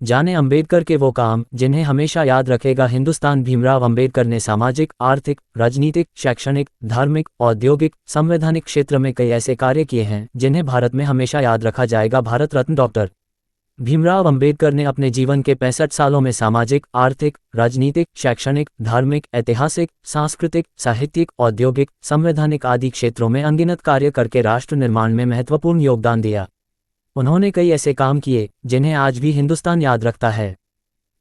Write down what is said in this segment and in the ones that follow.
जाने अंबेडकर के वो काम जिन्हें हमेशा याद रखेगा हिंदुस्तान। भीमराव अंबेडकर ने सामाजिक, आर्थिक, राजनीतिक, शैक्षणिक, धार्मिक, औद्योगिक, संवैधानिक क्षेत्र में कई ऐसे कार्य किए हैं जिन्हें भारत में हमेशा याद रखा जाएगा। भारत रत्न डॉक्टर भीमराव अंबेडकर ने अपने जीवन के 65 सालों में सामाजिक, आर्थिक, राजनीतिक, शैक्षणिक, धार्मिक, ऐतिहासिक, सांस्कृतिक, साहित्यिक, औद्योगिक, संवैधानिक आदि क्षेत्रों में अनगिनत कार्य करके राष्ट्र निर्माण में महत्वपूर्ण योगदान दिया। उन्होंने कई ऐसे काम किए जिन्हें आज भी हिंदुस्तान याद रखता है।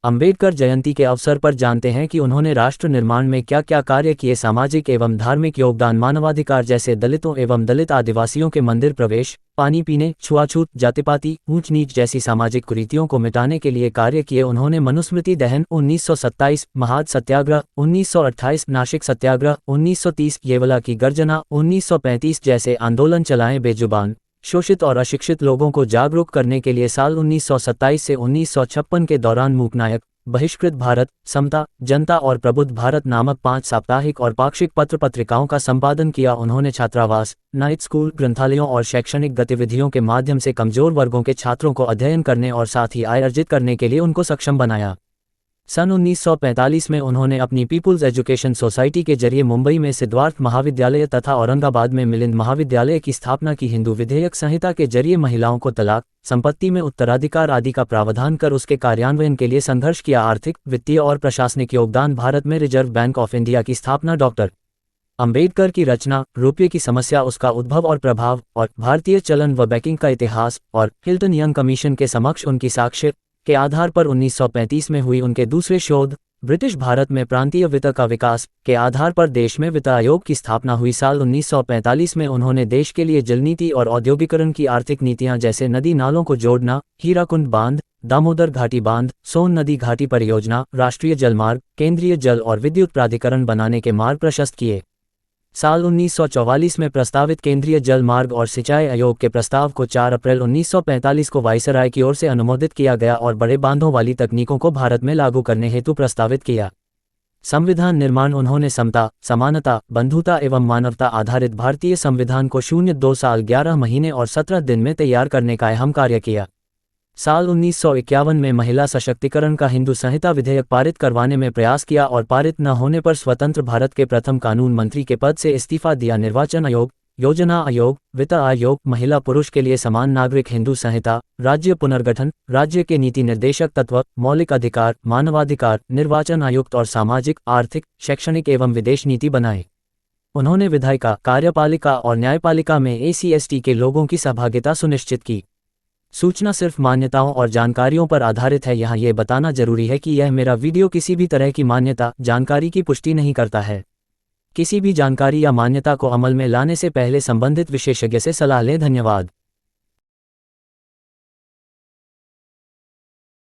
अंबेडकर जयंती के अवसर पर जानते हैं कि उन्होंने राष्ट्र निर्माण में क्या क्या कार्य किए। सामाजिक एवं धार्मिक योगदान, मानवाधिकार जैसे दलितों एवं दलित आदिवासियों के मंदिर प्रवेश, पानी पीने, छुआछूत, जातिपाति, ऊंच नीच जैसी सामाजिक कुरीतियों को मिटाने के लिए कार्य किए। उन्होंने मनुस्मृति दहन 1927, महाद सत्याग्रह 1928, नासिक सत्याग्रह 1930, येवला की गर्जना 1935 जैसे आंदोलन चलाए। बेजुबान, शोषित और अशिक्षित लोगों को जागरूक करने के लिए साल 1927 से 1956 के दौरान मूकनायक, बहिष्कृत भारत, समता, जनता और प्रबुद्ध भारत नामक 5 साप्ताहिक और पाक्षिक पत्र पत्रिकाओं का संपादन किया। उन्होंने छात्रावास, नाइट स्कूल, ग्रंथालयों और शैक्षणिक गतिविधियों के माध्यम से कमजोर वर्गों के छात्रों को अध्ययन करने और साथ ही आय अर्जित करने के लिए उनको सक्षम बनाया। सन 1945 में उन्होंने अपनी पीपुल्स एजुकेशन सोसाइटी के जरिए मुंबई में सिद्धार्थ महाविद्यालय तथा औरंगाबाद में मिलिंद महाविद्यालय की स्थापना की। हिंदू विधेयक संहिता के जरिए महिलाओं को तलाक, संपत्ति में उत्तराधिकार आदि का प्रावधान कर उसके कार्यान्वयन के लिए संघर्ष किया। आर्थिक, वित्तीय और प्रशासनिक योगदान, भारत में रिजर्व बैंक ऑफ इंडिया की स्थापना, डॉक्टर अंबेडकर की रचना, रुपये की समस्या, उसका उद्भव और प्रभाव, और भारतीय चलन व बैंकिंग का इतिहास, और हिल्टन यंग कमीशन के समक्ष उनकी साक्ष्य के आधार पर 1935 में हुई उनके दूसरे शोध, ब्रिटिश भारत में प्रांतीय वित्त का विकास, के आधार पर देश में वित्त आयोग की स्थापना हुई। साल 1945 में उन्होंने देश के लिए जल नीति और औद्योगिकरण की आर्थिक नीतियां जैसे नदी नालों को जोड़ना, हीराकुंड बांध, दामोदर घाटी बांध, सोन नदी घाटी परियोजना, राष्ट्रीय जलमार्ग, केंद्रीय जल और विद्युत प्राधिकरण बनाने के मार्ग प्रशस्त किए। साल 1944 में प्रस्तावित केंद्रीय जल मार्ग और सिंचाई आयोग के प्रस्ताव को 4 अप्रैल 1945 को वायसराय की ओर से अनुमोदित किया गया और बड़े बांधों वाली तकनीकों को भारत में लागू करने हेतु प्रस्तावित किया। संविधान निर्माण, उन्होंने समता, समानता, बंधुता एवं मानवता आधारित भारतीय संविधान को 02 साल 11 महीने और 17 दिन में तैयार करने का अहम कार्य किया। साल 1951 में महिला सशक्तिकरण का हिंदू संहिता विधेयक पारित करवाने में प्रयास किया और पारित न होने पर स्वतंत्र भारत के प्रथम कानून मंत्री के पद से इस्तीफा दिया। निर्वाचन आयोग, योजना आयोग, वित्त आयोग, महिला पुरुष के लिए समान नागरिक, हिंदू संहिता, राज्य पुनर्गठन, राज्य के नीति निर्देशक तत्व, मौलिक अधिकार, मानवाधिकार, निर्वाचन आयुक्त और सामाजिक, आर्थिक, शैक्षणिक एवं विदेश नीति बनाए। उन्होंने विधायिका, कार्यपालिका और न्यायपालिका में SC/ST के लोगों की सहभागिता सुनिश्चित की। सूचना सिर्फ मान्यताओं और जानकारियों पर आधारित है। यहाँ ये बताना जरूरी है कि यह मेरा वीडियो किसी भी तरह की मान्यता, जानकारी की पुष्टि नहीं करता है। किसी भी जानकारी या मान्यता को अमल में लाने से पहले संबंधित विशेषज्ञ से सलाह लें। धन्यवाद।